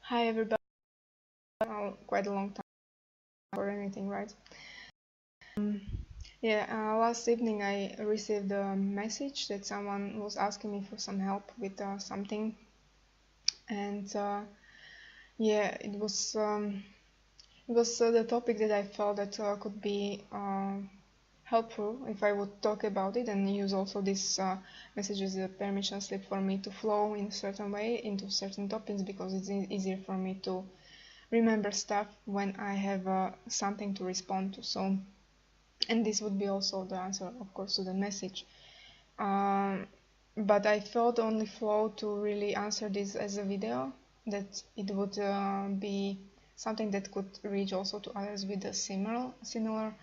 Hi everybody. Quite a long time or anything, right? Last evening I received a message that someone was asking me for some help with something, and it was the topic that I felt that could be helpful if I would talk about it and use also this message as a permission slip for me to flow in a certain way into certain topics, because it's easier for me to remember stuff when I have something to respond to. So, and this would be also the answer, of course, to the message. But I felt only flow to really answer this as a video, that it would be something that could reach also to others with a similar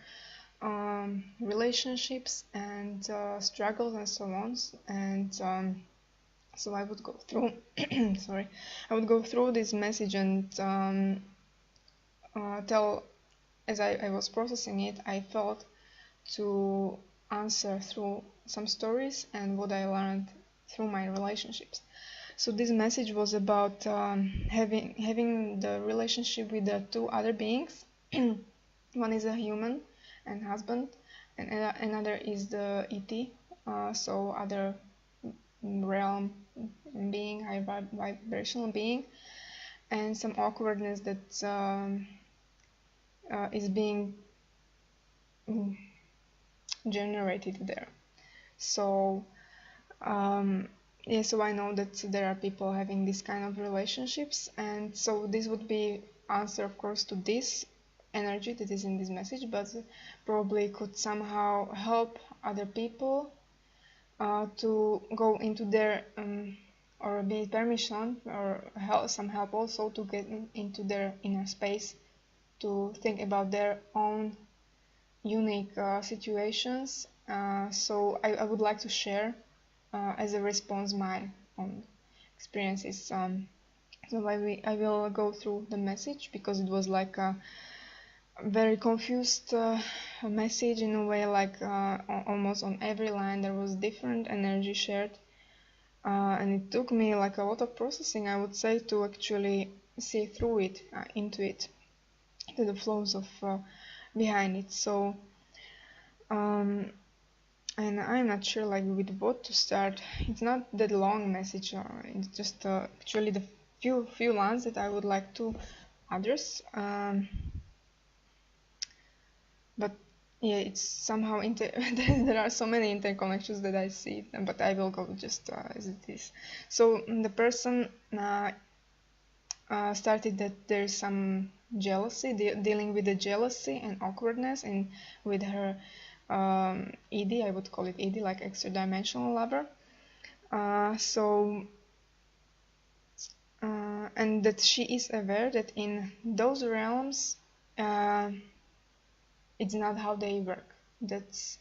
relationships and struggles and so on. And so I would go through sorry, I would go through this message and tell, as I was processing it, I felt to answer through some stories and what I learned through my relationships. So this message was about having the relationship with the two other beings. One is a human and husband, and another is the ET, so other realm being, high vibrational being, and some awkwardness that is being generated there. So so I know that there are people having this kind of relationships, and so this would be answer, of course, to this energy that is in this message, but probably could somehow help other people to go into their or be permission or some help also to get into their inner space, to think about their own unique situations. So I would like to share as a response my own experiences. So I will go through the message, because it was like a very confused message in a way, like almost on every line there was different energy shared, and it took me like a lot of processing, I would say, to actually see through it, into it, to the flows of behind it. So and I'm not sure like with what to start. It's not that long message, it's just actually the few lines that I would like to address. But yeah, it's somehow there are so many interconnections that I see, but I will go just as it is. So the person started that there's some jealousy, dealing with the jealousy and awkwardness, and with her ED, I would call it ED, like extra dimensional lover. And that she is aware that in those realms, it's not how they work. That's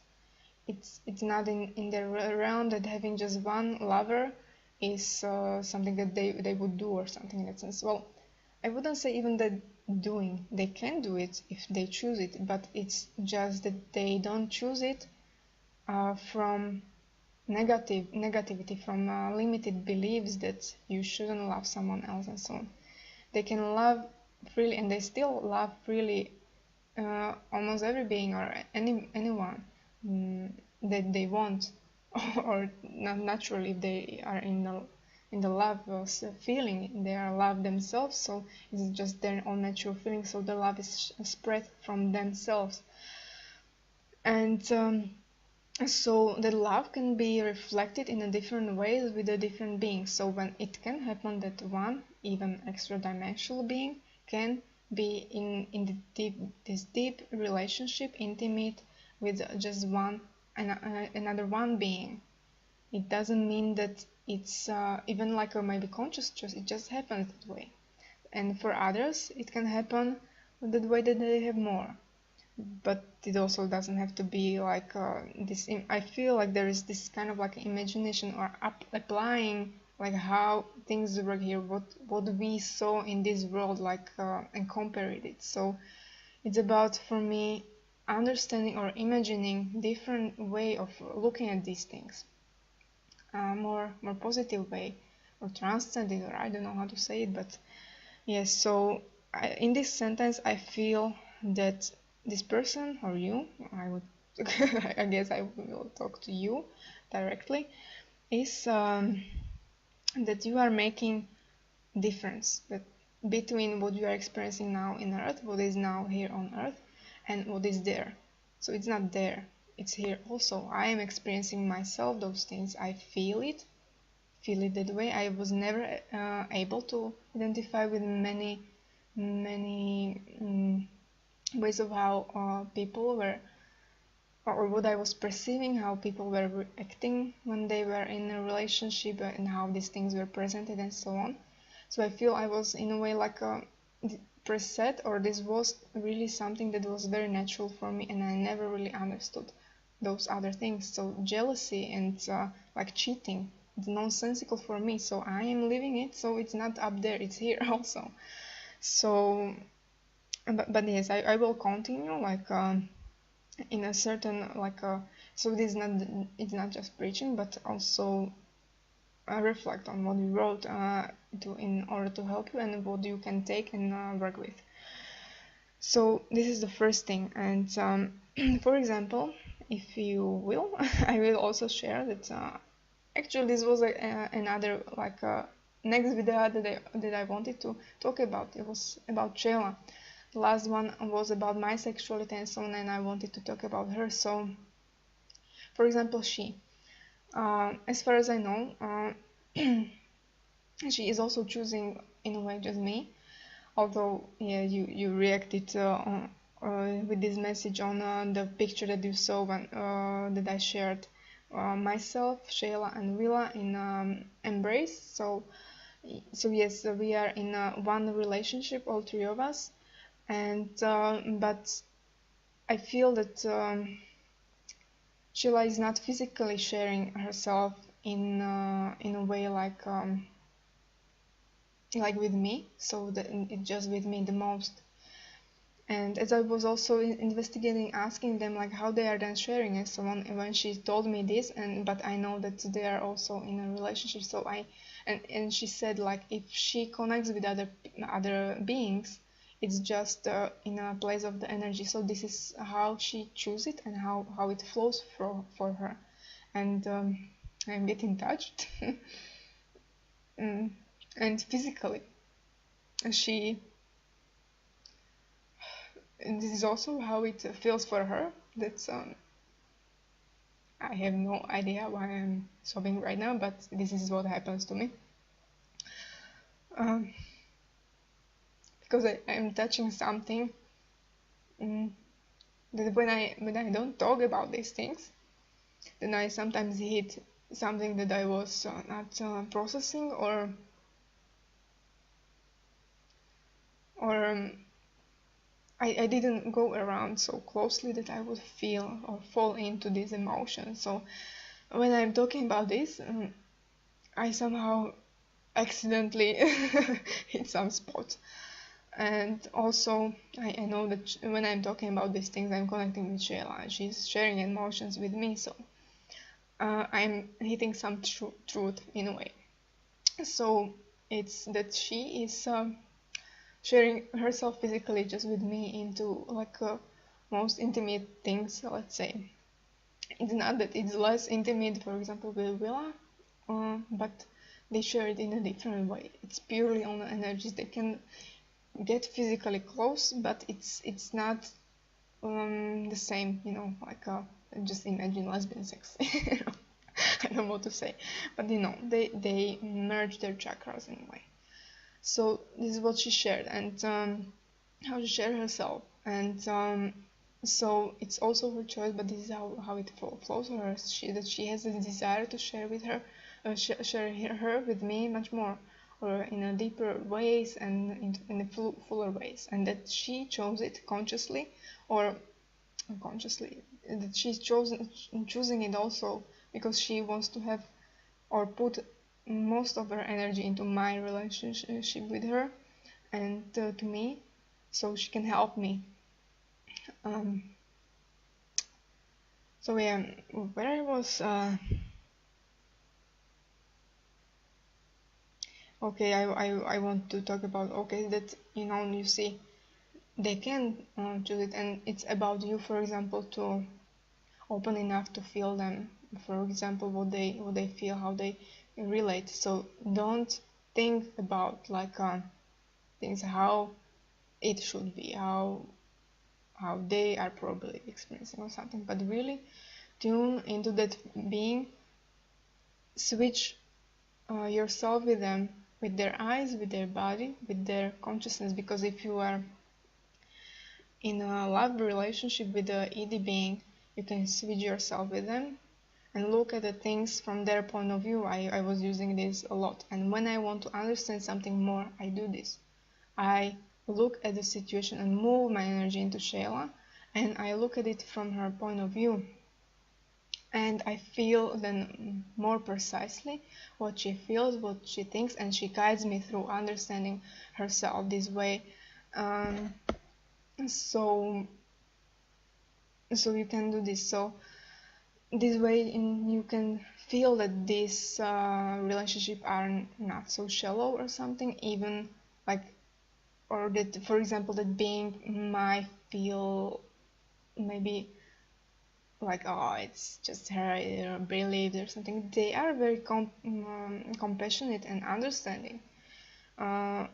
it's not in their realm that having just one lover is something that they would do or something in that sense. Well, I wouldn't say even that doing. They can do it if they choose it, but it's just that they don't choose it from negativity, from limited beliefs that you shouldn't love someone else and so on. They can love freely, and they still love freely almost every being or anyone that they want, or not naturally if they are in the love feeling, they are love themselves, so it's just their own natural feeling, so the love is spread from themselves. And so the love can be reflected in a different ways with the different beings. So when it can happen that one, even extra dimensional being, can be in this deep relationship, intimate with just one another one being. It doesn't mean that it's even like a maybe conscious choice. It just happens that way. And for others, it can happen that way that they have more. But it also doesn't have to be like this. I feel like there is this kind of like imagination or applying like how things work here, what we saw in this world, like and compare it. So it's about, for me, understanding or imagining different way of looking at these things, more positive way, or transcending, or I don't know how to say it, but Yes, so in this sentence, I feel that this person or you, I would, I guess I will talk to you directly, is that you are making difference that between what you are experiencing now in Earth, what is now here on Earth, and what is there. So it's not there, it's here also. I am experiencing myself those things. I feel it that way. I was never able to identify with many ways of how people were, or what I was perceiving, how people were reacting when they were in a relationship, and how these things were presented and so on. So I feel I was in a way like a preset, or this was really something that was very natural for me, and I never really understood those other things. So jealousy and like cheating, it's nonsensical for me. So I am living it. So it's not up there, it's here also. So, but yes, I will continue like in a certain like so this is not, it's not just preaching, but also reflect on what you wrote in order to help you, and what you can take and work with. So this is the first thing, and for example, if you will, I will also share that actually this was another like next video that I wanted to talk about. It was about Shayla. The last one was about my sexuality and so on, and I wanted to talk about her. So, for example, as far as I know, she is also choosing in a way just me. Although, yeah, you reacted with this message on the picture that you saw when that I shared myself, Shayla, and Willa in Embrace. So yes, we are in one relationship, all three of us, and but I feel that Shayla is not physically sharing herself in a way like with me, so that it's just with me the most. And as I was also investigating, asking them like how they are then sharing it, so when she told me this, and but I know that they are also in a relationship, so and she said like if she connects with other beings, it's just in a place of the energy. So this is how she chooses it and how it flows for her, and I'm getting touched. And physically, she and this is also how it feels for her. That's I have no idea why I'm sobbing right now, but this is what happens to me. Um, because I'm touching something that when I don't talk about these things, then I sometimes hit something that I was not processing, or I didn't go around so closely that I would feel or fall into these emotions. So when I'm talking about this, I somehow accidentally hit some spot. And also, I know that when I'm talking about these things, I'm connecting with Shayla, and she's sharing emotions with me, so I'm hitting some truth in a way. So it's that she is sharing herself physically just with me into like most intimate things, let's say. It's not that it's less intimate, for example, with Willa, but they share it in a different way. It's purely on the energies. They can get physically close, but it's not the same, like just imagine lesbian sex. I don't know what to say, but they merge their chakras in a way. So this is what she shared, and how she shared herself, and so it's also her choice, but this is how it flows for her. That she has a desire to share with her, share her with me much more, or in a deeper ways and in a fuller ways, and that she chose it consciously or unconsciously. That she's choosing it also because she wants to have or put most of her energy into my relationship with her and to me, so she can help me. Um, so yeah, where I was okay, I want to talk about, okay, that, you see, they can choose it, and it's about you, for example, to open enough to feel them, for example, what they feel, how they relate. So don't think about like things how it should be, how they are probably experiencing or something, but really tune into that being, switch yourself with them, with their eyes, with their body, with their consciousness, because if you are in a love relationship with a ED being, you can switch yourself with them and look at the things from their point of view. I was using this a lot, and when I want to understand something more, I do this. I look at the situation and move my energy into Shayla, and I look at it from her point of view, and I feel then more precisely what she feels, what she thinks, and she guides me through understanding herself this way. Um, so so you can do this. So this way you can feel that this relationship are not so shallow or something, even like, or that, for example, that being might feel maybe like, oh, it's just her beliefs or something. They are very compassionate and understanding, uh,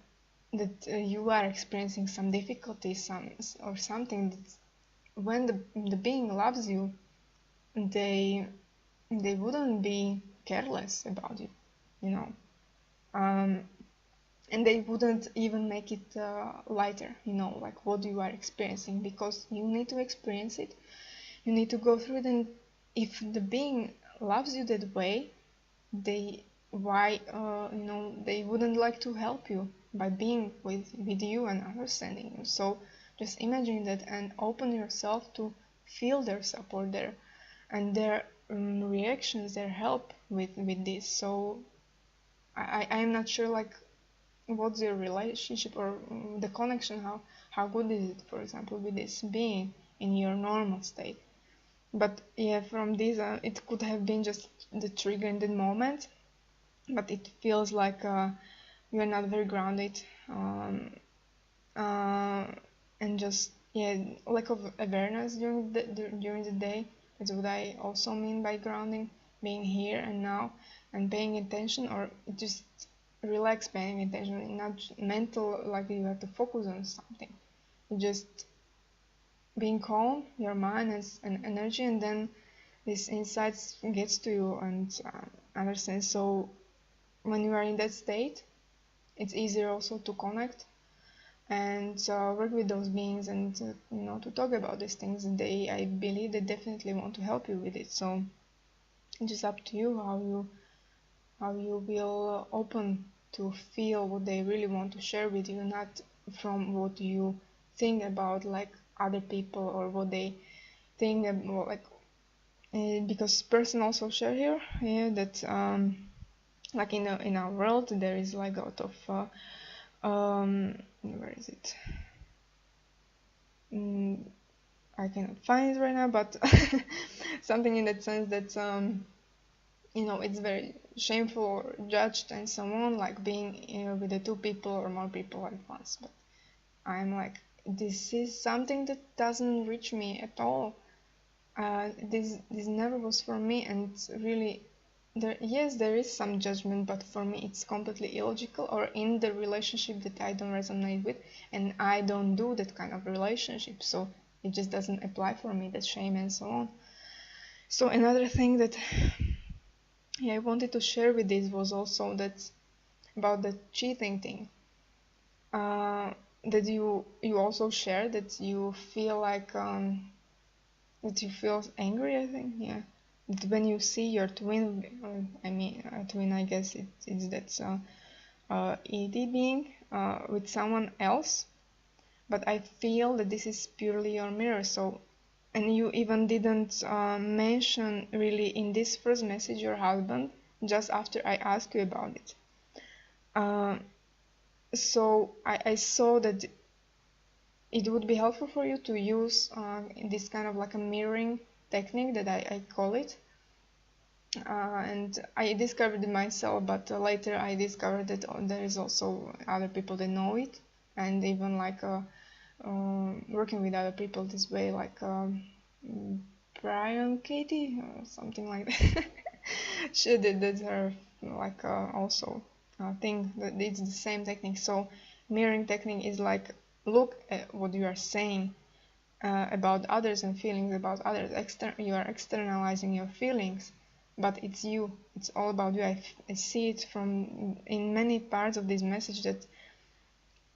that you are experiencing some difficulties, or something, that when the being loves you, they wouldn't be careless about you, you know, um, and they wouldn't even make it lighter, like what you are experiencing, because you need to experience it, you need to go through it, and if the being loves you that way, they why they wouldn't like to help you by being with you and understanding you. So just imagine that and open yourself to feel their support there and their reactions, their help with this. So I'm not sure like what's your relationship or the connection, how good is it, for example, with this being in your normal state. But yeah, from this it could have been just the trigger in the moment, but it feels like you are not very grounded, uh, and just, yeah, lack of awareness during the day. That's what I also mean by grounding, being here and now and paying attention, or just relax, paying attention, not mental, like you have to focus on something. Just being calm, your mind and energy, and then this insights gets to you and understand. So when you are in that state, it's easier also to connect and work with those beings, and to talk about these things. I believe they definitely want to help you with it. So it's just up to you how you will open to feel what they really want to share with you, not from what you think about like other people or what they think about, like because person also share here, yeah, that like in our world there is like a lot of where is it? I cannot find it right now, but something in that sense that it's very shameful or judged and so on, like being with the two people or more people at once. But I'm like, this is something that doesn't reach me at all. This never was for me, and it's really there is some judgment, but for me it's completely illogical, or in the relationship that I don't resonate with, and I don't do that kind of relationship, so it just doesn't apply for me, that shame and so on. So another thing that I wanted to share with this was also that about the cheating thing, that you also share that you feel like that you feel angry, I think, yeah, that when you see your twin, twin, I guess it's that's ED being with someone else, but I feel that this is purely your mirror. So, and you even didn't mention really in this first message your husband, just after I asked you about it. So I saw that it would be helpful for you to use this kind of like a mirroring technique that I call it, and I discovered it myself, but later I discovered that there is also other people that know it, and even like working with other people this way, like Brian Katie or something like that. She did that her like also thing that it's the same technique. So mirroring technique is like look at what you are saying about others and feelings about others. You are externalizing your feelings, but it's you. It's all about you. I see it from in many parts of this message that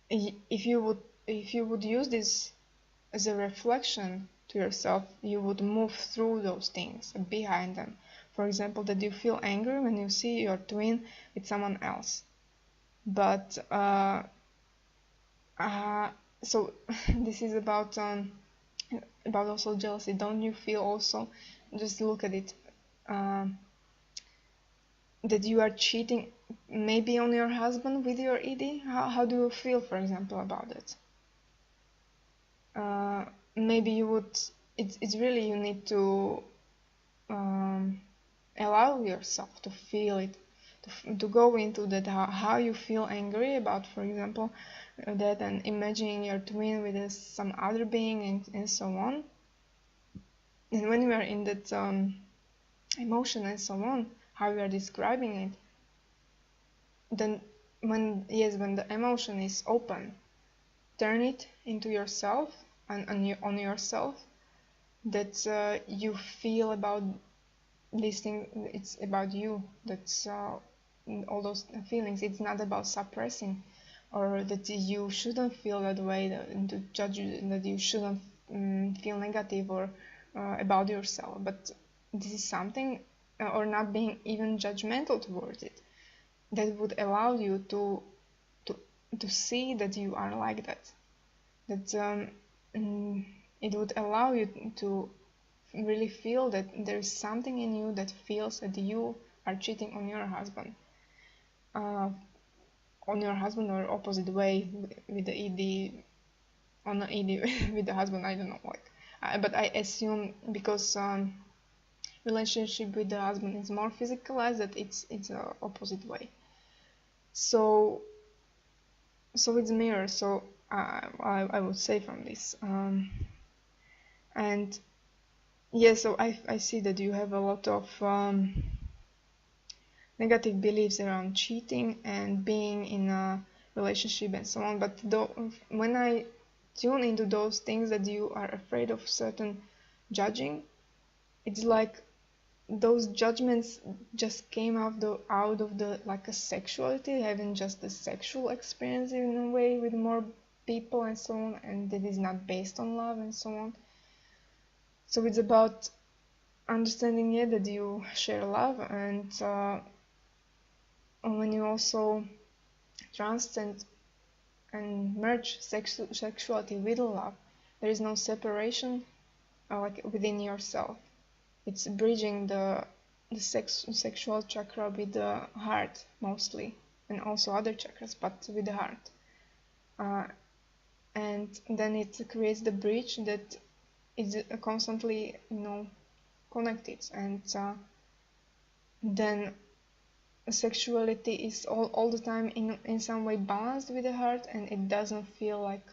if you would use this as a reflection to yourself, you would move through those things behind them. For example, that you feel angry when you see your twin with someone else. But so this is about also jealousy. Don't you feel also? Just look at it. That you are cheating maybe on your husband with your ED? How do you feel, for example, about it? Maybe you would, it's really you need to allow yourself to feel it, to go into that, how you feel angry about, for example, that, and imagining your twin with some other being and so on. And when you are in that emotion and so on, how you are describing it, then when the emotion is open, turn it into yourself and on yourself, that you feel about this thing. It's about you. That's all those feelings. It's not about suppressing, or that you shouldn't feel that way, and to judge you, that you shouldn't feel negative or about yourself. But this is something, or not being even judgmental towards it, that would allow you to see that you are like that. That it would allow you to really feel that there is something in you that feels that you are cheating on your husband, or opposite way with the ED, on the ED with the husband. I don't know, like, but I assume because relationship with the husband is more physicalized, that it's opposite way. So it's mirror. So I would say from this, and yeah, so I see that you have a lot of negative beliefs around cheating and being in a relationship and so on. But when I tune into those things that you are afraid of certain judging, it's like those judgments just came out of the like a sexuality, having just the sexual experience in a way with more people and so on, and that is not based on love and so on. So it's about understanding that you share love, and when you also transcend and merge sexuality with love, there is no separation like within yourself. It's bridging the sexual chakra with the heart mostly, and also other chakras, but with the heart. And then it creates the bridge that is constantly, connected, and then sexuality is all the time in some way balanced with the heart, and it doesn't feel like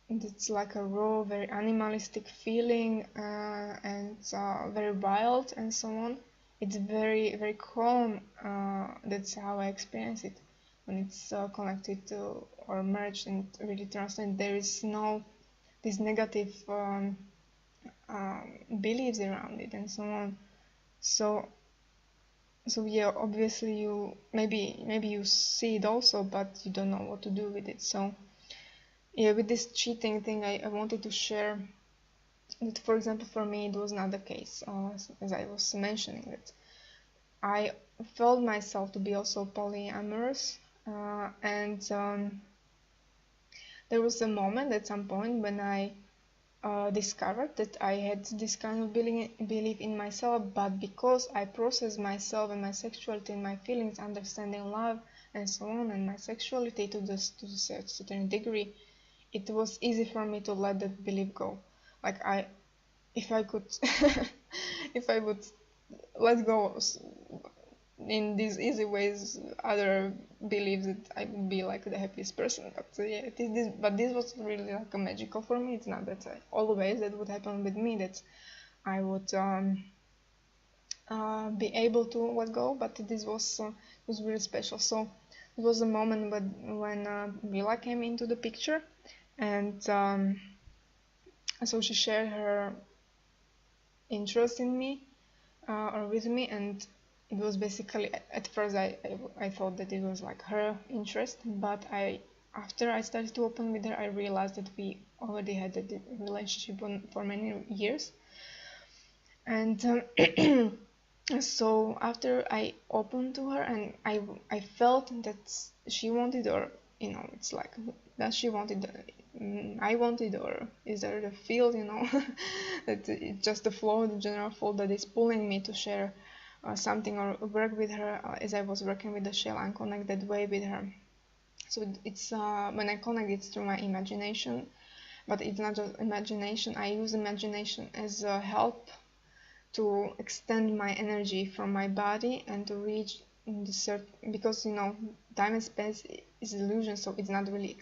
it's like a raw, very animalistic feeling, and very wild and so on. It's very, very calm. That's how I experience it when it's connected to or merged and really transcended. There is no these negative beliefs around it and so on. So yeah, obviously you maybe you see it also, but you don't know what to do with it. So yeah, with this cheating thing, I wanted to share that, for example, for me it was not the case, as I was mentioning, that I felt myself to be also polyamorous, and there was a moment at some point when I discovered that I had this kind of belief in myself, but because I processed myself and my sexuality and my feelings, understanding love and so on, and my sexuality to a certain degree, it was easy for me to let that belief go. Like if I could, if I would let go in these easy ways. Other believe that I would be like the happiest person, but yeah, this was really like a magical for me. It's not that always that would happen with me, that I would be able to let go, but this was really special. So it was a moment when Mila came into the picture, and so she shared her interest in me, or with me, and it was basically, at first I thought that it was like her interest, but after I started to open with her, I realized that we already had a relationship for many years, and so after I opened to her, and I felt that she wanted, or it's like, does she wanted, I wanted, or is there the feel, that it's just the flow, the general flow that is pulling me to share something or work with her, as I was working with the Shayla and connect that way with her. So it's when I connect, it's through my imagination, but it's not just imagination. I use imagination as a help to extend my energy from my body and to reach the certain, because time and space is illusion, so it's not really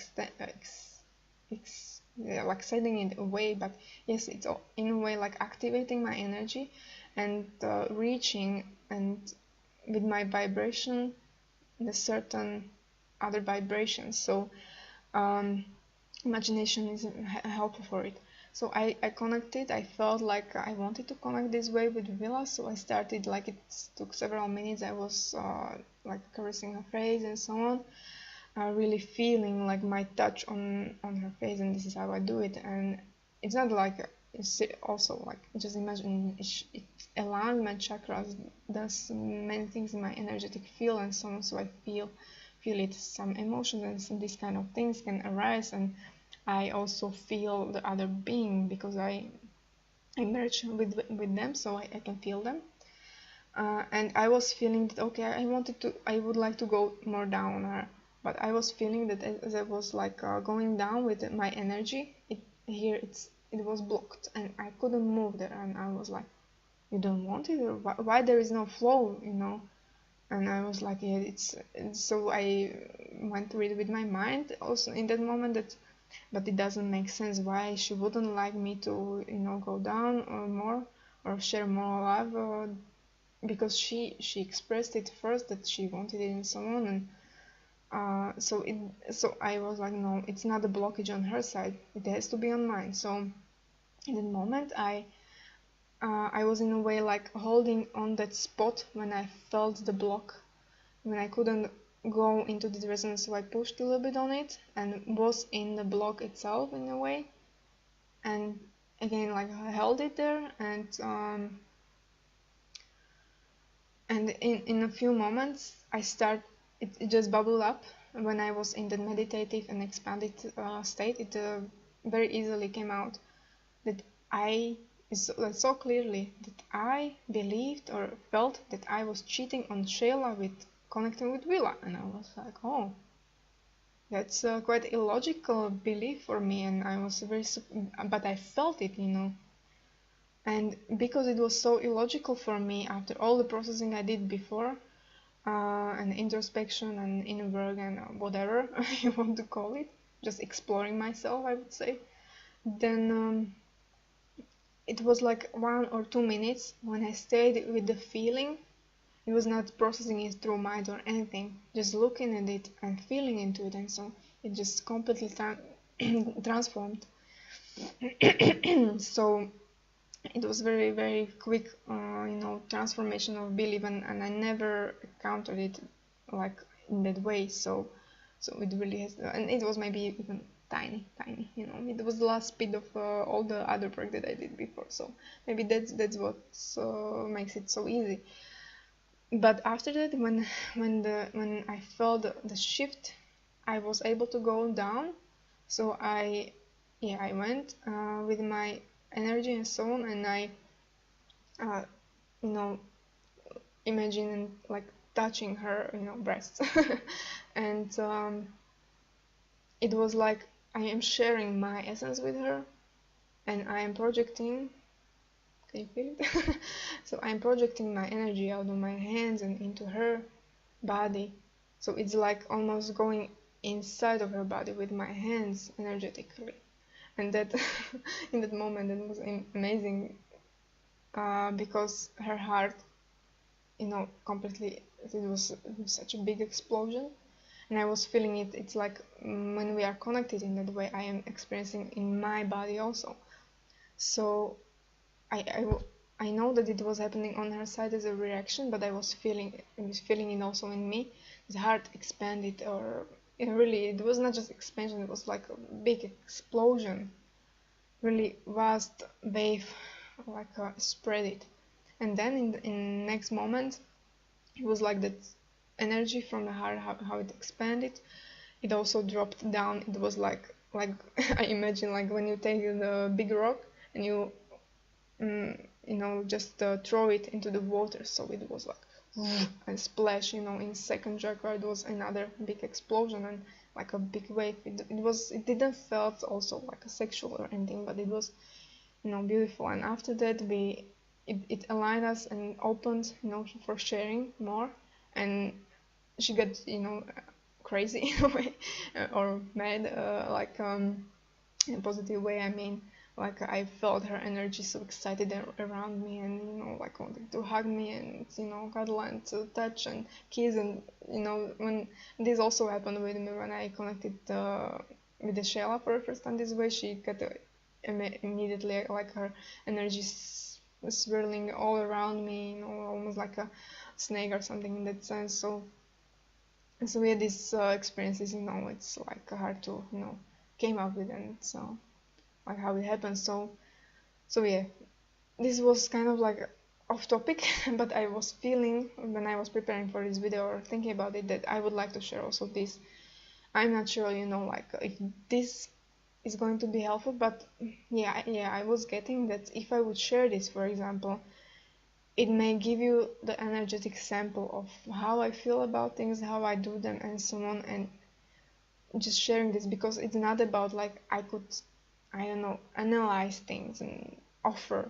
like setting it away, but yes, it's in a way like activating my energy and reaching, and with my vibration, the certain other vibrations. So imagination is helpful for it. So I connected. I felt like I wanted to connect this way with Villa, so I started, like, it took several minutes. I was like caressing her face and so on, really feeling like my touch on her face, and this is how I do it. And it's not like it's also like, just imagine it aligns my chakras, does many things in my energetic field and so on. So I feel it, some emotions and some these kind of things can arise, and I also feel the other being because I merge with them, so I can feel them. And I was feeling that, okay, I would like to go more down on her, but I was feeling that as I was like going down with my energy, it was blocked, and I couldn't move there, and I was like, you don't want it, or why there is no flow, And I was like, yeah, so I went through it with my mind also in that moment, but it doesn't make sense why she wouldn't like me to, go down or more, or share more love, because she expressed it first that she wanted it and so on, and so I was like, no, it's not a blockage on her side, it has to be on mine. So in that moment, I was in a way like holding on that spot when I felt the block, when I couldn't go into the resonance, so I pushed a little bit on it and was in the block itself in a way, and again, like, I held it there, and in a few moments it just bubbled up. When I was in the meditative and expanded state, it very easily came out that so clearly that I believed or felt that I was cheating on Shayla with connecting with Willa, and I was like, oh, that's quite illogical belief for me, and I was but I felt it, and because it was so illogical for me after all the processing I did before, and introspection and inner work and whatever you want to call it, just exploring myself, I would say, then it was like 1 or 2 minutes when I stayed with the feeling. It was not processing it through mind or anything, just looking at it and feeling into it, and so it just completely transformed. So it was very, very quick, transformation of belief, and I never encountered it like in that way. So it really has, and it was maybe even tiny, it was the last bit of all the other work that I did before. So maybe that's what makes it so easy. But after that, when I felt the shift, I was able to go down. So I went with my energy and so on, and I you know imagine like touching her breasts and it was like I am sharing my essence with her, and I am projecting Can you feel it? So I'm projecting my energy out of my hands and into her body. So it's like almost going inside of her body with my hands energetically. And that in that moment it was amazing, because her heart, completely, it was such a big explosion, and I was feeling it. It's like, when we are connected in that way, I am experiencing in my body also. So I know that it was happening on her side as a reaction, but I was feeling it also in me. The heart expanded, or it was not just expansion, it was like a big explosion, really vast wave, like spread it. And then in next moment, it was like that energy from the heart, how it expanded, it also dropped down. It was like I imagine like when you take the big rock and you just throw it into the water. So it was like and splash, in second chakra it was another big explosion and like a big wave. It didn't felt also like a sexual or anything, but it was beautiful. And after that it aligned us and opened, for sharing more. And she got, crazy in a way, or mad, like in a positive way. I mean, like I felt her energy so excited around me, and like wanted to hug me and cuddle and to touch and kiss. And when this also happened with me when I connected with the Shayla for the first time this way, she got immediately like her energy swirling all around me, almost like a snake or something in that sense. So we had these experiences, it's like hard to came up with, and so like how it happened. So yeah, this was kind of like off topic, but I was feeling when I was preparing for this video or thinking about it that I would like to share also this. I'm not sure, like if this is going to be helpful, but yeah, I was getting that if I would share this, for example, it may give you the energetic sample of how I feel about things, how I do them, and so on. And just sharing this, because it's not about like I don't know, analyze things and offer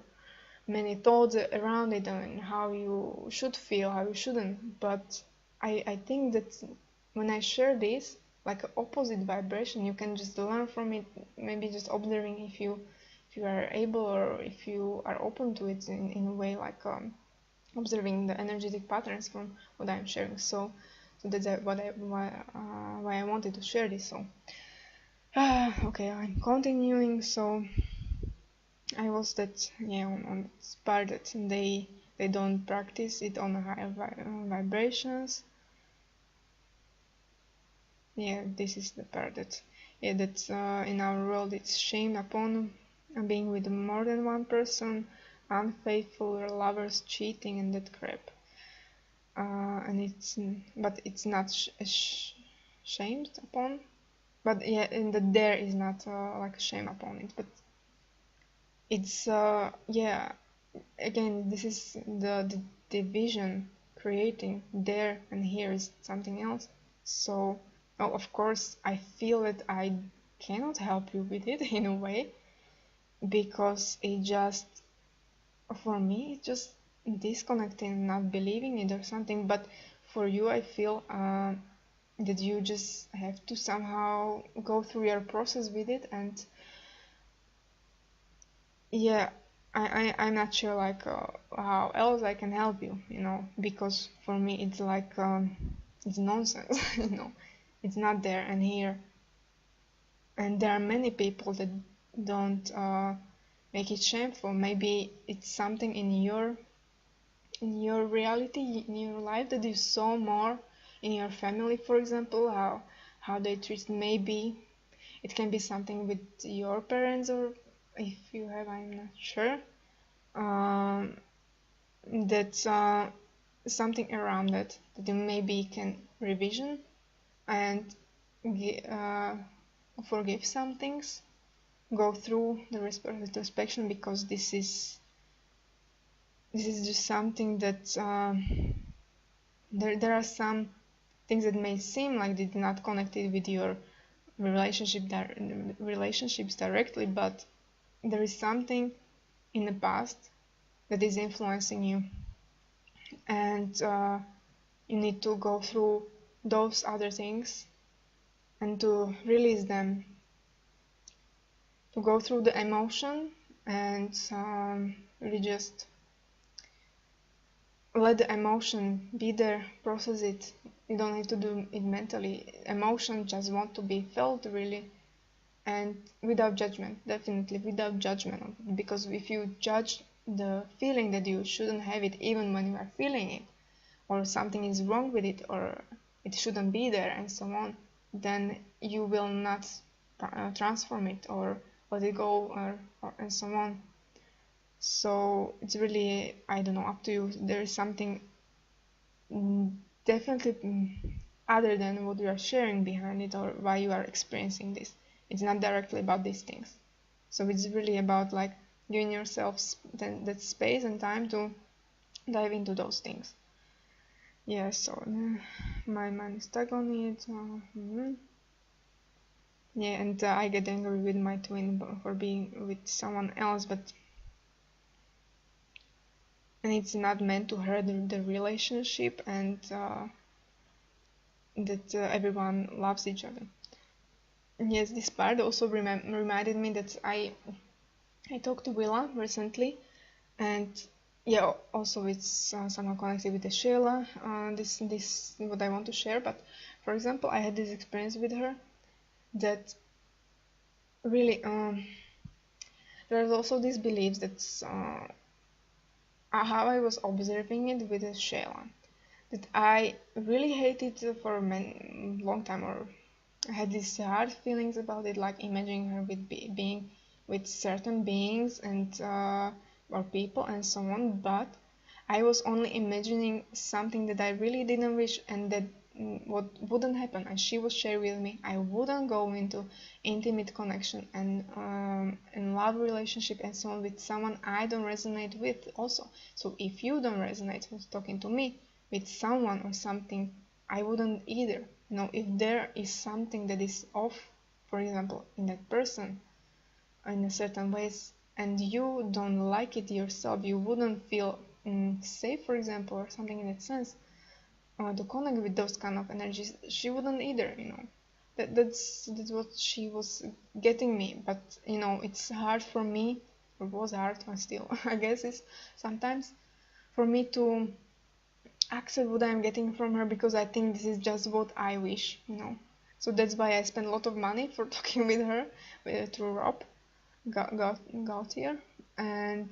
many thoughts around it and how you should feel, how you shouldn't. But I think that when I share this, like an opposite vibration, you can just learn from it, maybe just observing if you are able, or if you are open to it in a way, like observing the energetic patterns from what I'm sharing. So that's why I wanted to share this. So okay, I'm continuing. So I was that on this part that they don't practice it on higher vibrations. Yeah, this is the part that in our world it's shamed upon being with more than one person, unfaithful, or lovers, cheating, and that crap. And but it's not shamed upon. But yeah, and that there is not like shame upon it, but it's yeah. Again, this is the division creating. There and here is something else. So, of course, I feel that I cannot help you with it in a way, because it just, for me, it's just disconnecting, not believing it or something. But for you, I feel that you just have to somehow go through your process with it. And yeah, I'm not sure like how else I can help you, because for me it's like it's nonsense. It's not there and here. And there are many people that don't make it shameful. Maybe it's something in your reality, in your life, that you saw more in your family, for example, how they treat. Maybe it can be something with your parents, or if you have, I'm not sure. That's something around that you maybe can revision and forgive some things, go through the retrospection, because this is just something that there are some things that may seem like they're not connected with your relationships directly, but there is something in the past that is influencing you, and you need to go through those other things and to release them, to go through the emotion and really just let the emotion be there, process it. You don't need to do it mentally. Emotion just want to be felt, really, and without judgment, definitely without judgment. Because if you judge the feeling that you shouldn't have it even when you are feeling it, or something is wrong with it, or it shouldn't be there, and so on, then you will not transform it or let it go, or and so on. So it's really, I don't know, up to you. There is something definitely other than what you are sharing behind it, or why you are experiencing this. It's not directly about these things. So it's really about like giving yourself that space and time to dive into those things. Yeah, so my mind is stuck on it. Yeah, and I get angry with my twin for being with someone else, and it's not meant to hurt the relationship, and that everyone loves each other. Yes, this part also reminded me that I talked to Willa recently, and yeah, also it's somehow connected with the Shayla. This is what I want to share. But for example, I had this experience with her that really there's also this belief that how I was observing it with the Shayla, that I really hated for a long time, or I had these hard feelings about it, like imagining her with being with certain beings and or people and so on. But I was only imagining something that I really didn't wish, and that what wouldn't happen. And she was sharing with me, I wouldn't go into intimate connection and love relationship and so on with someone I don't resonate with. Also, so if you don't resonate with talking to me with someone or something, I wouldn't either. You know, if there is something that is off, for example, in that person, in a certain ways, and you don't like it yourself, you wouldn't feel safe, for example, or something in that sense, to connect with those kind of energies. She wouldn't either. You know, that's what she was getting me. But you know, it's hard for me, or was hard, and still I guess it's sometimes for me to accept what I'm getting from her, because I think this is just what I wish, you know. So that's why I spent a lot of money for talking with her through Rob Gautier, and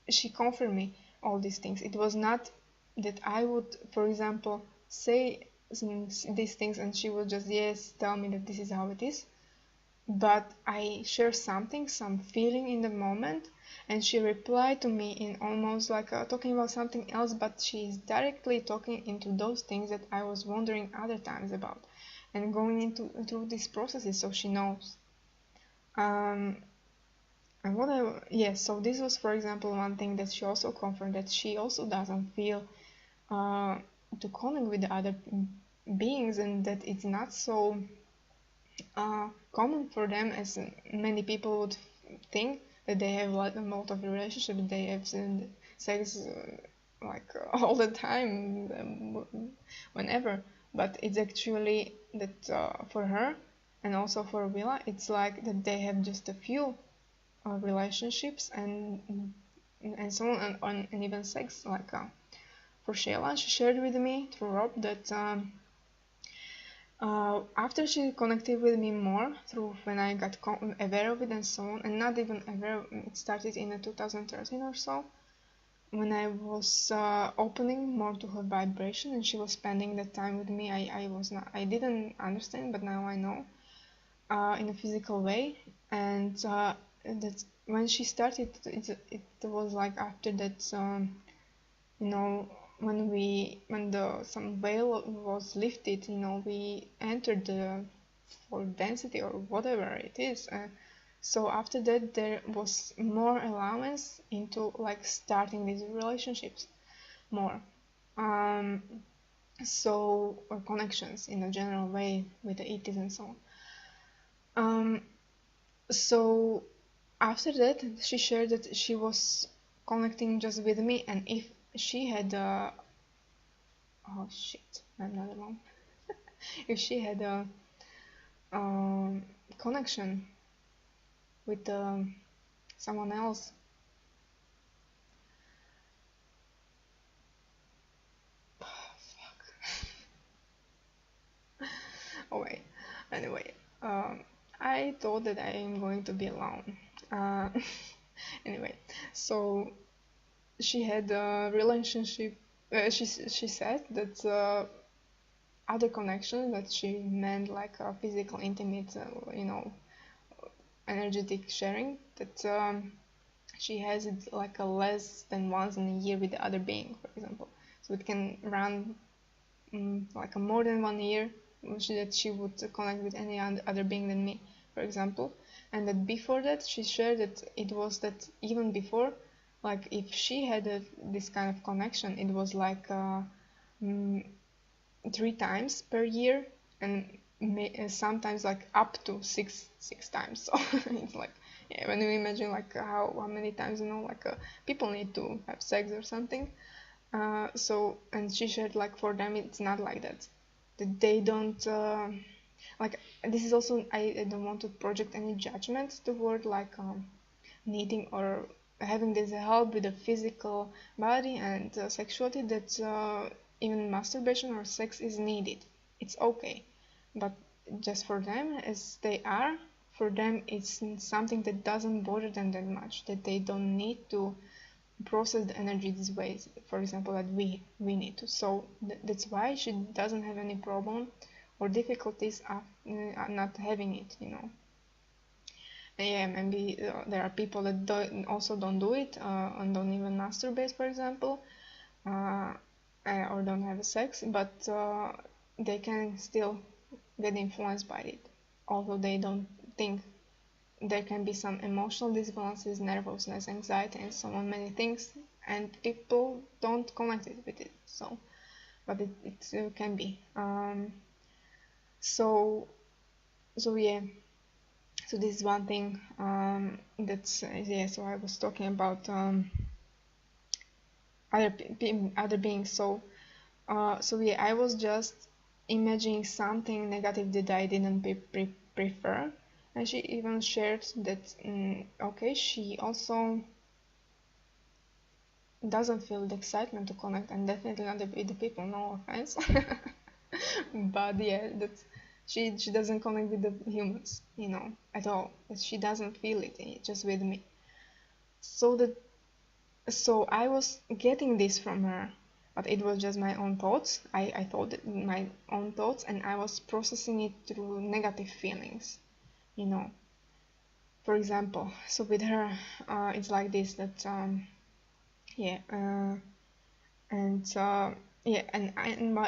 she confirmed me all these things. It was not that I would, for example, say these things and she would just yes tell me that this is how it is, but I share something, some feeling in the moment, and she replied to me in almost like talking about something else, but she is directly talking into those things that I was wondering other times about, and going into through these processes, so she knows. And so this was, for example, one thing that she also confirmed, that she also doesn't feel to connect with the other beings, and that it's not so common for them as many people would think, that they have like a lot of relationships, they have sex all the time, whenever. But it's actually that for her and also for Willa, it's like that they have just a few relationships and so on, and even sex. Like for Shayla, she shared with me through Rob that after she connected with me more through when I got aware of it and so on, and not even aware, it started in 2013 or so, when I was opening more to her vibration, and she was spending that time with me. I didn't understand, but now I know in a physical way, and that's when she started. It was like after that, you know, when the some veil was lifted, you know, we entered the for density or whatever it is. So after that, there was more allowance into like starting these relationships more. So or connections in a general way with the ETs and so on. So after that, she shared that she was connecting just with me, and if she had a oh shit, I'm not alone. If she had a connection with someone else, oh wait, anyway, I thought that I am going to be alone. Uh, anyway, so she had a relationship. She said that other connection that she meant like a physical, intimate, energetic sharing. That she has it like a less than once in a year with the other being, for example. So it can run like a more than 1 year that she would connect with any other being than me, for example. And that before that, she shared that it was that even before, like if she had this kind of connection, it was like 3 times per year, and sometimes like up to six times. So it's like, yeah, when you imagine like how many times, like people need to have sex or something. So, and she shared like for them it's not like that, that they don't like, this is also, I don't want to project any judgment toward like needing or having this help with the physical body and sexuality, that even masturbation or sex is needed. It's okay, but just for them as they are, for them it's something that doesn't bother them that much, that they don't need to process the energy these ways, for example, that we need to. So that's why she doesn't have any problem or difficulties not having it. Yeah, maybe there are people that also don't do it and don't even masturbate, for example, or don't have sex, but they can still get influenced by it, although they don't think. There can be some emotional disbalances, nervousness, anxiety, and so on, many things, and people don't connect it with it. So, but it can be. So yeah. So this is one thing that's yeah. So I was talking about other beings. So yeah, I was just imagining something negative that I didn't prefer, and she even shared that okay, she also doesn't feel the excitement to connect, and definitely not with the people, no offense. But yeah, that she doesn't connect with the humans, at all. That she doesn't feel it, just with me. So that so I was getting this from her, but it was just my own thoughts. I thought it my own thoughts, and I was processing it through negative feelings, you know. For example, so with her, it's like this, that yeah, and yeah,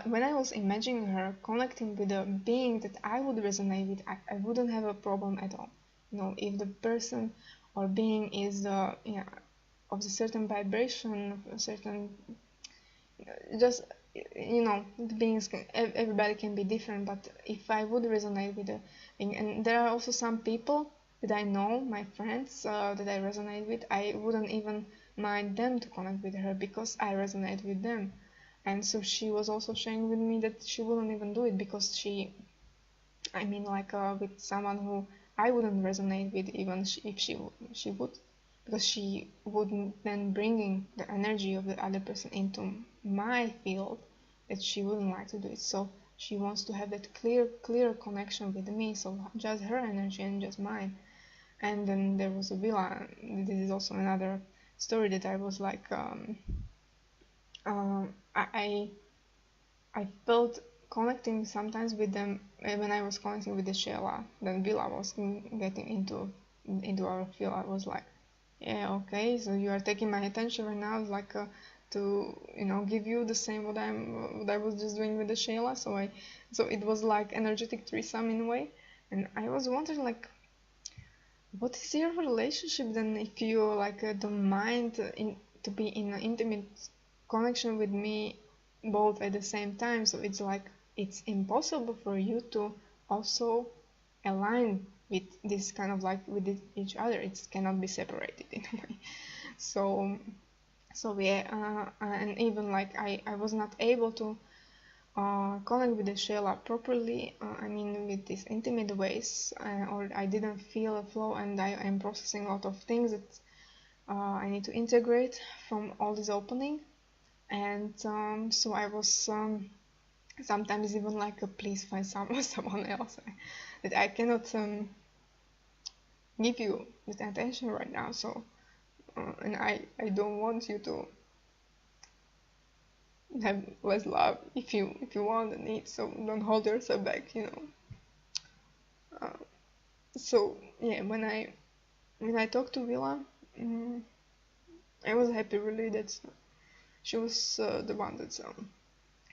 when I was imagining her connecting with a being that I would resonate with, I wouldn't have a problem at all. If the person or being is yeah, of a certain vibration, of a certain, just the beings everybody can be different, but if I would resonate with the being, and there are also some people that I know, my friends, that I resonate with, I wouldn't even mind them to connect with her because I resonate with them. And so she was also sharing with me that she wouldn't even do it because I mean, like with someone who I wouldn't resonate with, even if she would, because she wouldn't then bringing the energy of the other person into my field, that she wouldn't like to do it. So she wants to have that clear connection with me, so just her energy and just mine. And then there was a villa. This is also another story that I was like, I felt connecting sometimes with them when I was connecting with the Shayla. Then Villa was getting into our field. I was like, yeah, okay, so you are taking my attention right now, like to give you the same what I was just doing with the Shayla. So it was like energetic threesome in a way, and I was wondering like, what is your relationship then if you like don't mind to be in an intimate connection with me both at the same time? So it's like it's impossible for you to also align with this kind of like with each other. It cannot be separated in a way. So So yeah, and even like I was not able to connect with the Shayla properly, I mean with these intimate ways, or I didn't feel a flow, and I am processing a lot of things that I need to integrate from all this opening. And so I was sometimes even like, please find someone else that I cannot give you this attention right now. So and I don't want you to have less love if you want and need. So don't hold yourself back, you know. So yeah, when I talked to Villa, I was happy really that she was the one that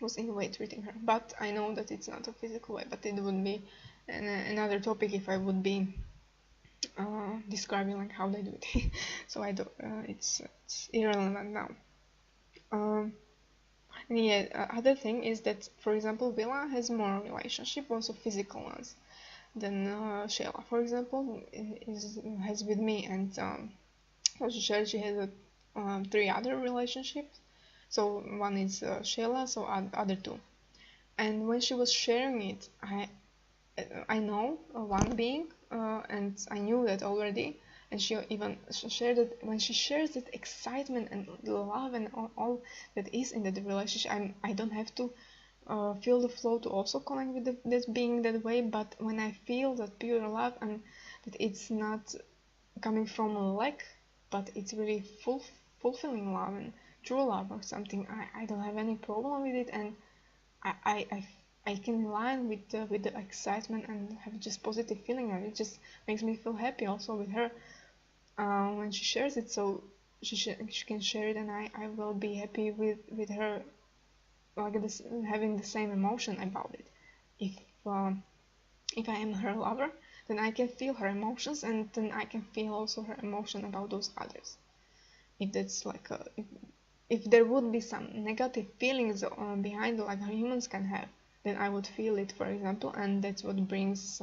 was in a way treating her. But I know that it's not a physical way, but it would be another topic if I would be describing like how they do it. So I don't. It's irrelevant now. And yeah, other thing is that, for example, Villa has more relationship, also physical ones, than Shayla, for example, has with me, and so she shared she has 3 other relationships. So one is Shayla, so other 2. And when she was sharing it, I know one being, and I knew that already. And she even shared it when she shares that excitement and the love and all that is in that relationship. I don't have to feel the flow to also connect with this being that way. But when I feel that pure love, and that it's not coming from a lack, but it's really fulfilling love and true love or something, I don't have any problem with it, and I can align with the excitement and have just positive feeling, and it just makes me feel happy also with her when she shares it. So she can share it, and I will be happy with her, like this, having the same emotion about it. If I am her lover, then I can feel her emotions, and then I can feel also her emotion about those others. If that's like if there would be some negative feelings behind, like humans can have, then I would feel it, for example, and that's what brings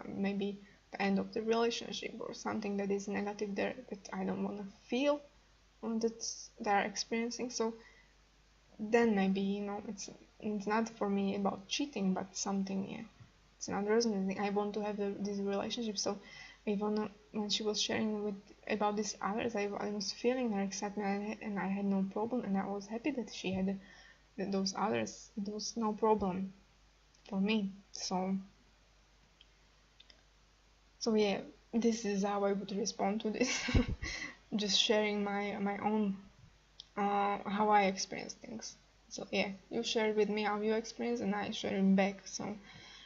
maybe the end of the relationship, or something that is negative there that I don't want to feel, that they're experiencing. So then maybe, you know, it's not for me about cheating, but something, yeah, it's not resonating. I want to have this relationship. So even when she was sharing with about these others, I was feeling her excitement, and I had no problem, and I was happy that she had those others. It was no problem for me. So yeah, this is how I would respond to this. Just sharing my own how I experience things. So yeah, you share with me how you experience, and I share it back. So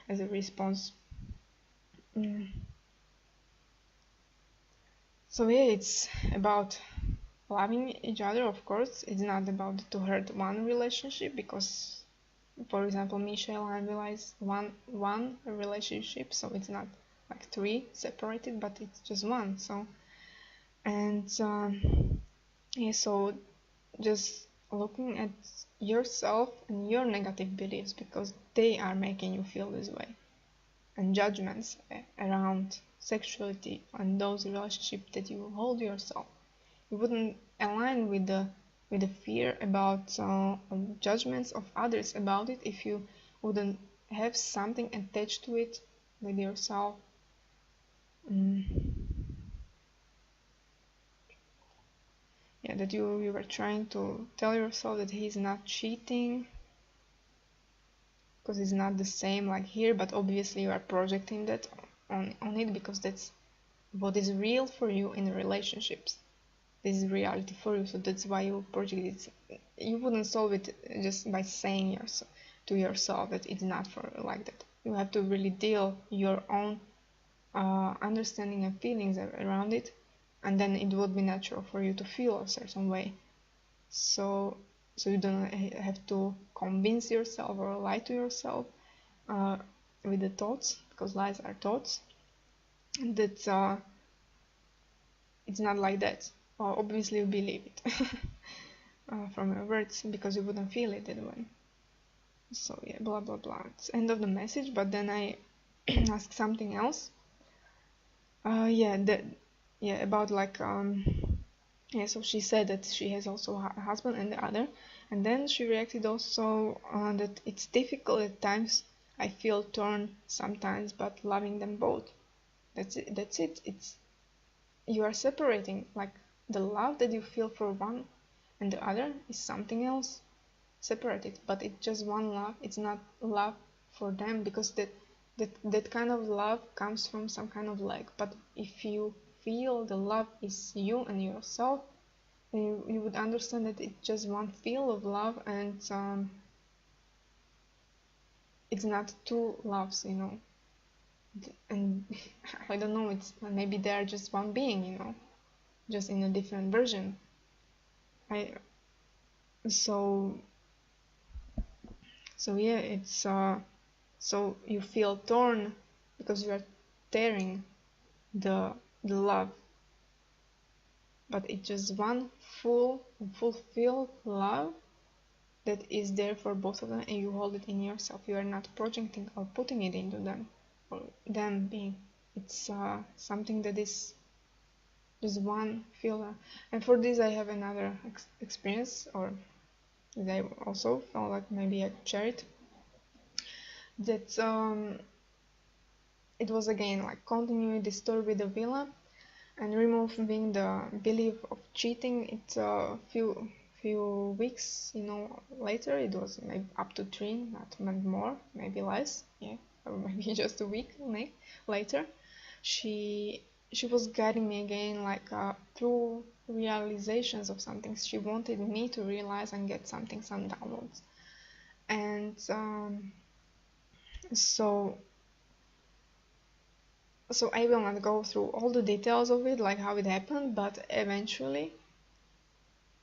as a response. So yeah, it's about loving each other. Of course, it's not about to hurt one relationship, because, for example, Michelle and realize one relationship, so it's not like 3 separated, but it's just one. So and yeah, so just looking at yourself and your negative beliefs, because they are making you feel this way, and judgments around sexuality and those relationships that you hold yourself. You wouldn't align with the fear about judgments of others about it if you wouldn't have something attached to it with yourself. Yeah, that you were trying to tell yourself that he's not cheating, because it's not the same like here, but obviously you are projecting that on it, because that's what is real for you in relationships. This is reality for you, so that's why you project it. You wouldn't solve it just by saying to yourself that it's not for like that. You have to really deal your own understanding and feelings around it, and then it would be natural for you to feel a certain way. So you don't have to convince yourself or lie to yourself with the thoughts, because lies are thoughts. That it's not like that. Obviously you believe it from your words, because you wouldn't feel it that way. So yeah, blah blah blah. It's end of the message, but then I ask something else. Yeah, about like Yeah, so she said that she has also a husband and the other, and then she reacted also that it's difficult at times. I feel torn sometimes, but loving them both. That's it. That's it. It's you are separating. Like the love that you feel for one and the other is something else, separated. But it's just one love. It's not love for them because that kind of love comes from some kind of like. But if you feel the love is you and yourself, you would understand that it's just one feel of love, and it's not two loves, and I don't know, it's maybe they're just one being, just in a different version. I so so yeah, it's so you feel torn because you are tearing the love, but it's just one fulfilled love that is there for both of them, and you hold it in yourself. You are not projecting or putting it into them, or them being. It's something that is just one feel. And for this, I have another experience, or that I also felt like maybe I share it. That it was again like continuing the story with the villa and removing the belief of cheating. It's a few weeks, later. It was maybe up to 3, not more, maybe less, yeah, or maybe just a week later. She was guiding me again, like through realizations of something. She wanted me to realize and get some downloads, and so I will not go through all the details of it, like how it happened, but eventually,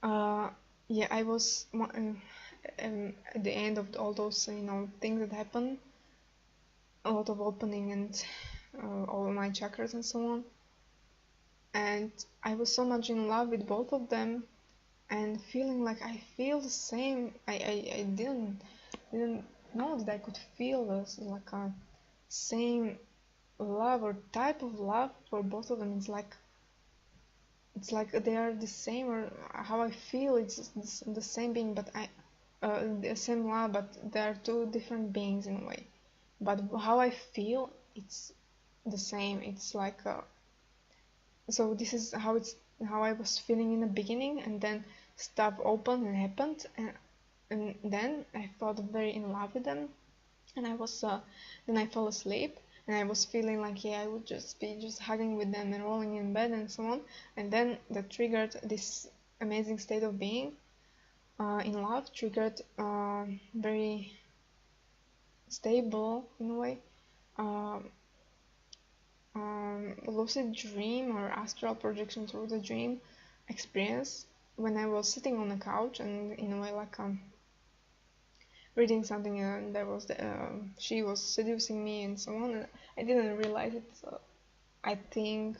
yeah, I was at the end of all those, things that happened, a lot of opening and all my chakras and so on. And I was so much in love with both of them, and feeling like I feel the same. I didn't know that I could feel this, like a same love or type of love for both of them. It's like they are the same, or how I feel it's the same being, but the same love, but they are two different beings in a way. But how I feel, it's the same. It's like so this is how I was feeling in the beginning, and then stuff opened and happened, and then I felt very in love with them, and I was then I fell asleep, and I was feeling like, yeah, I would just be just hugging with them and rolling in bed and so on, and then that triggered this amazing state of being in love, triggered very stable in a way lucid dream or astral projection through the dream experience when I was sitting on the couch and in a way like reading something, and there was she was seducing me and so on, and I didn't realize it. So I think,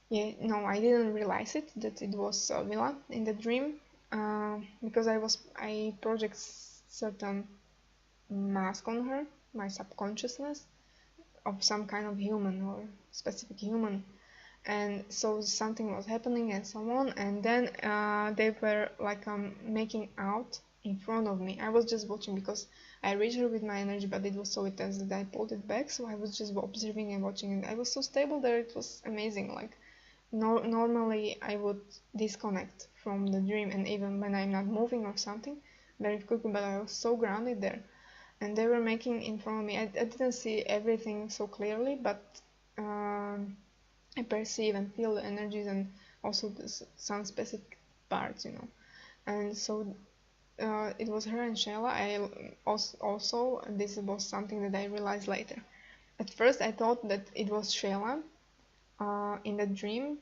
yeah, no, I didn't realize it that it was Villa in the dream because I project certain mask on her, my subconsciousness of some kind of human or specific human, and so something was happening and so on, and then they were like making out in front of me. I was just watching because I reached her with my energy, but it was so intense that I pulled it back, so I was just observing and watching, and I was so stable there. It was amazing. Like normally I would disconnect from the dream, and even when I'm not moving or something very quickly, but I was so grounded there, and they were making in front of me. I didn't see everything so clearly, but I perceive and feel the energies, and also some specific parts, and so it was her and Shayla. I also this was something that I realized later. At first I thought that it was Shayla in the dream,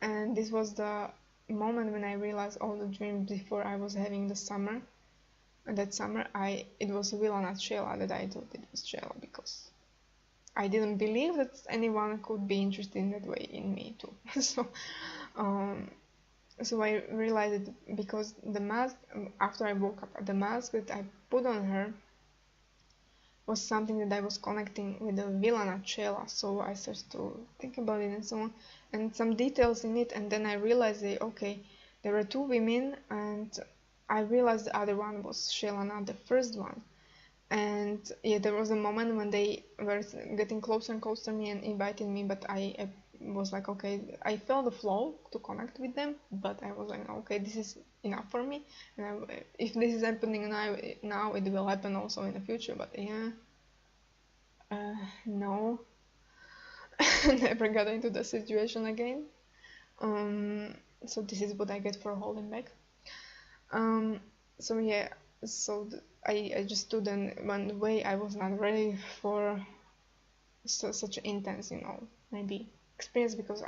and this was the moment when I realized all the dreams before I was having the summer. And that summer it was Villa, not Shayla, that I thought it was Shayla, because I didn't believe that anyone could be interested in that way in me too. So so I realized it because the mask, after I woke up, the mask that I put on her was something that I was connecting with the villain at Shayla. So I started to think about it and so on, and some details in it, and then I realized that okay, there were two women, and I realized the other one was Shayla, not the first one. And yeah, there was a moment when they were getting closer and closer to me and inviting me, but I was like, okay, I felt the flow to connect with them, but I was like, okay, this is enough for me, and if this is happening now it will happen also in the future. But yeah, no, never got into the situation again. So this is what I get for holding back. So yeah, so I just stood in one way. I was not ready for such intense, maybe experience, because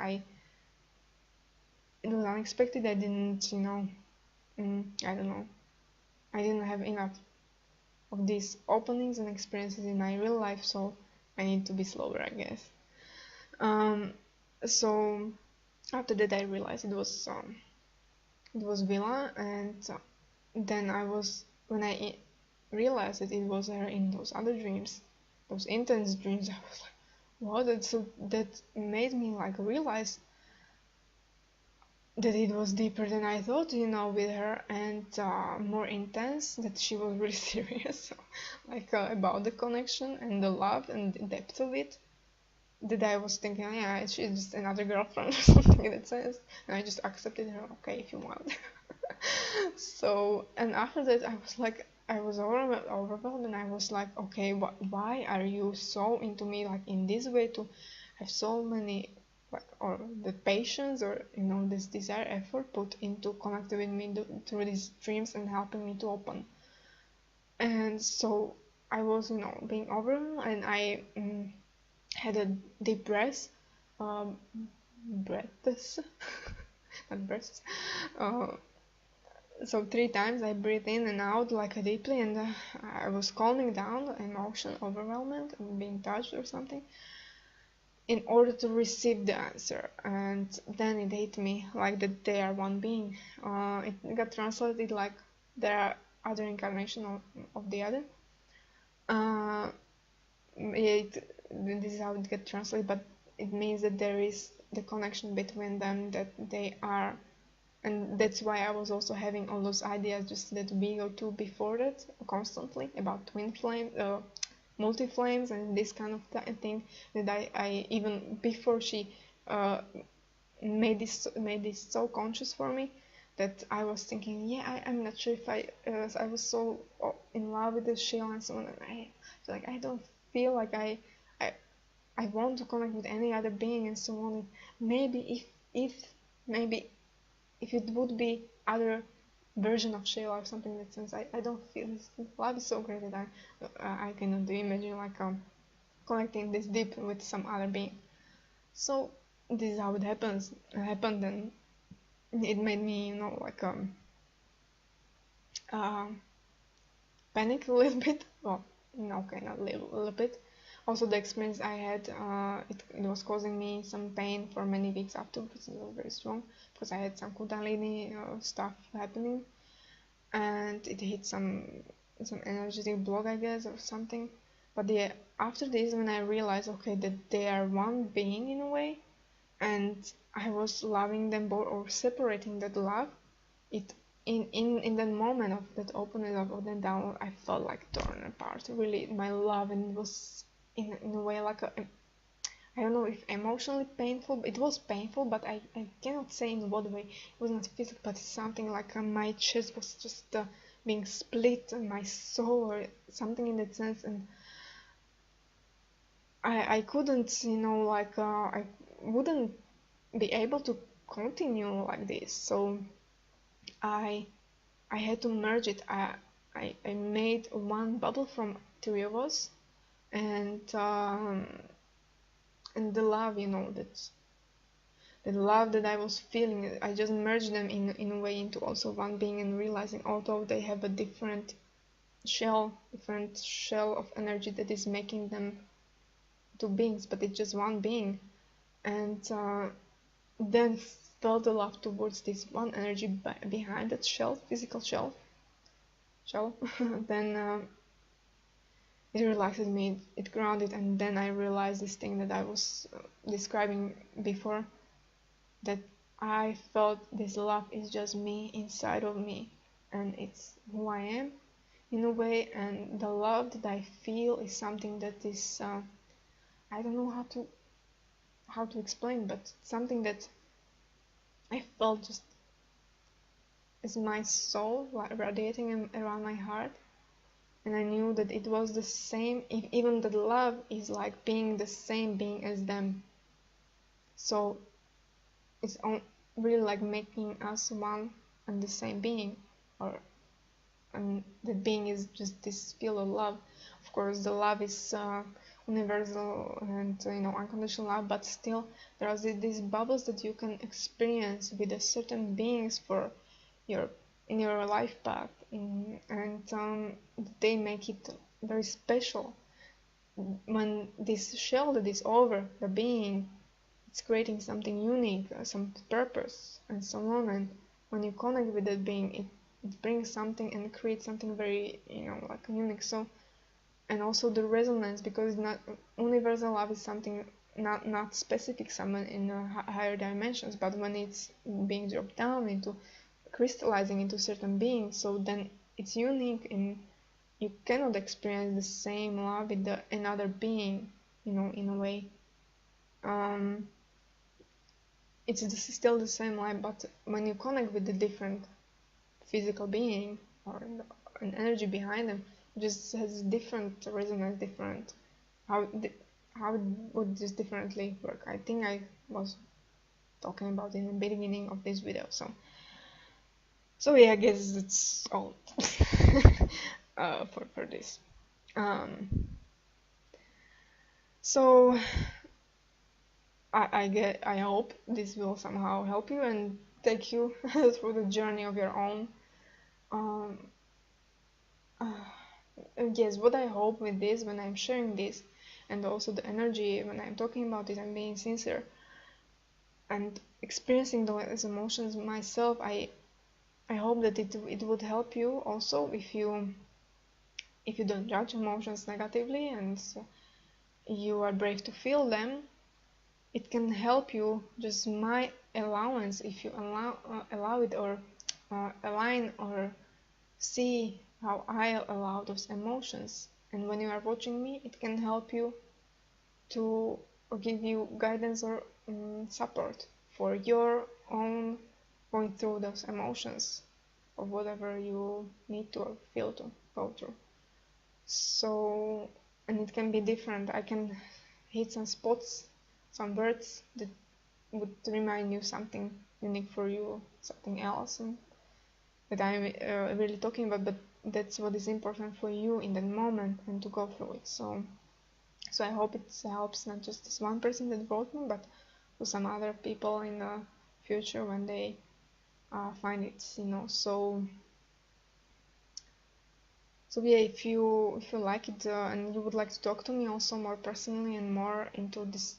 it was unexpected. I didn't, I don't know. I didn't have enough of these openings and experiences in my real life, so I need to be slower, I guess. So after that, I realized it was Villa, and then when I realized that it was her in those other dreams, those intense dreams, I was like, wow, that made me like realize that it was deeper than I thought, with her, and more intense, that she was really serious, like about the connection and the love and the depth of it. That I was thinking, yeah, she's just another girlfriend or something in that sense, and I just accepted her, okay, if you want. So, and after that, I was overwhelmed, and I was like, okay, why are you so into me, like in this way, to have so many, like, or the patience, or this desire, effort put into connecting with me through these dreams and helping me to open. And so I was, being overwhelmed, and I had a deep breath, breaths, not breaths. So 3 times I breathed in and out like deeply, and I was calming down the emotion, overwhelmed, and being touched or something, in order to receive the answer. And then it hit me like that they are one being. It got translated like there are other incarnation of the other. This is how it gets translated, but it means that there is the connection between them, that they are. And that's why I was also having all those ideas just that week or two before that, constantly, about twin flame, multi flames, and this kind of thing. That I even before she made this so conscious for me, that I was thinking, yeah, I'm not sure if I was so in love with the Shayla and so on, and I don't feel like I want to connect with any other being and so on. Maybe if it would be other version of Shayla or something in that sense, I don't feel this love is so great that I cannot imagine like connecting this deep with some other being. So this is how it happened, and it made me like panic a little bit. Well, okay, not a little bit. Also, the experience I had, it was causing me some pain for many weeks afterwards. It was very strong because I had some Kundalini stuff happening, and it hit some energetic block, I guess, or something. But yeah, after this, when I realized, okay, that they are one being in a way, and I was loving them both or separating that love, it in that moment of that opening of the download, I felt like torn apart. Really, my love, and it was in a way like I don't know if emotionally painful. It was painful, but I cannot say in what way. It was not physical, but it's something like my chest was just being split, and my soul or something in that sense, and I couldn't, like I wouldn't be able to continue like this. So I had to merge it. I made one bubble from three of us, and the love, that the love that I was feeling, I just merged them in a way into also one being, and realizing although they have a different shell of energy that is making them two beings, but it's just one being. And then felt the love towards this one energy behind that physical shell. Then it relaxed me, it grounded, and then I realized this thing that I was describing before, that I felt this love is just me inside of me, and it's who I am in a way, and the love that I feel is something that is I don't know how to explain, but something that I felt just as my soul radiating around my heart, and I knew that it was the same, even that love is like being the same being as them. So it's really like making us one and the same being, and the being is just this feel of love. Of course, the love is universal and unconditional love, but still there are these bubbles that you can experience with a certain beings for in your life path, and they make it very special. When this shell that is over the being, it's creating something unique, some purpose, and so on. And when you connect with that being, it brings something and creates something very, like unique. So, and also the resonance, because not universal love is something not specific, someone in higher dimensions, but when it's being dropped down into crystallizing into certain beings, so then it's unique, and you cannot experience the same love with another being, in a way. It's still the same light, but when you connect with the different physical being or an energy behind them, it just has different resonance, different. How would this differently work? I think I was talking about in the beginning of this video. So yeah, I guess it's all for this. So I hope this will somehow help you and take you through the journey of your own. Yes, what I hope with this, when I'm sharing this, and also the energy when I'm talking about it, I'm being sincere and experiencing those emotions myself. I hope that it would help you also if you don't judge emotions negatively, and you are brave to feel them. It can help you, just my allowance, if you allow it, or align or see how I allow those emotions. And when you are watching me, it can help you to, or give you guidance or support for your own going through those emotions, or whatever you need to or feel to go through. So, and it can be different. I can hit some spots, some words that would remind you something unique for you, something else, and that I'm really talking about, but that's what is important for you in that moment and to go through it. So I hope it helps not just this one person that wrote me, but to some other people in the future when they find it, So yeah, if you like it and you would like to talk to me also more personally and more into this,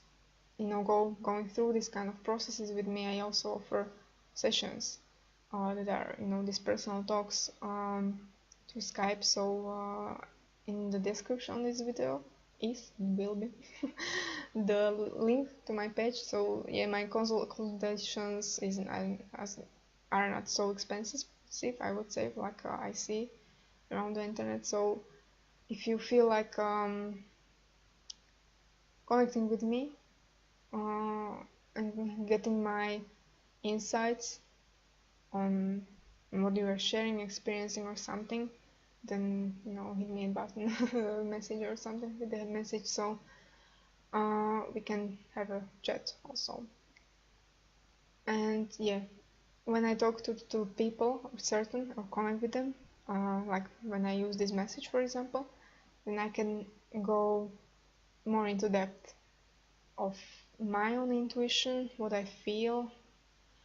going through this kind of processes with me, I also offer sessions that are, these personal talks through Skype. So in the description of this video will be the link to my page. So yeah, my consultations are not so expensive, I would say, like I see around the internet. So if you feel like connecting with me and getting my insights on what you are sharing, experiencing, or something, then hit me a button, message or something with that message, so we can have a chat also. And yeah, when I talk to people certain or connect with them, like when I use this message, for example, then I can go more into depth of my own intuition, what I feel,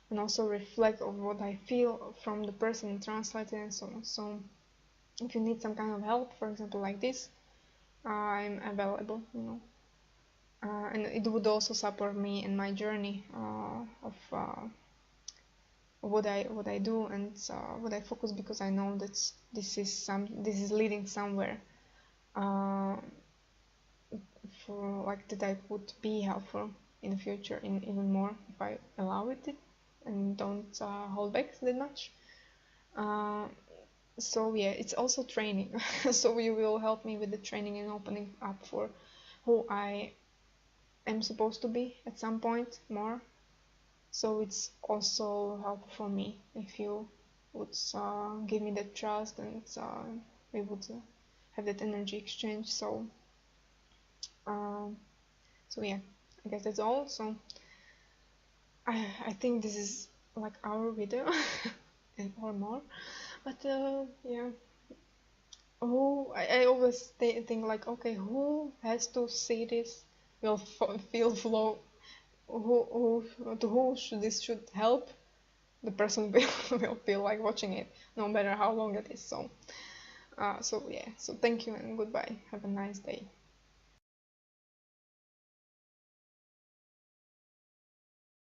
and also reflect on what I feel from the person, translate it, and so on. So if you need some kind of help, for example, like this, I'm available, and it would also support me in my journey of what I do and what I focus, because I know that this is leading somewhere, uh, for like that I would be helpful in the future in even more if I allow it and don't hold back that much. Uh, so yeah, it's also training. So you will help me with the training and opening up for who I am supposed to be at some point more. So it's also helpful for me if you would give me that trust, and we would have that energy exchange. Um, so yeah, I guess that's all. So I think this is like our video and or more. But yeah, who I always think like, okay, who has to see this? Will feel flow. To who should this should help? The person will feel like watching it, no matter how long it is. So, so yeah. So thank you and goodbye. Have a nice day.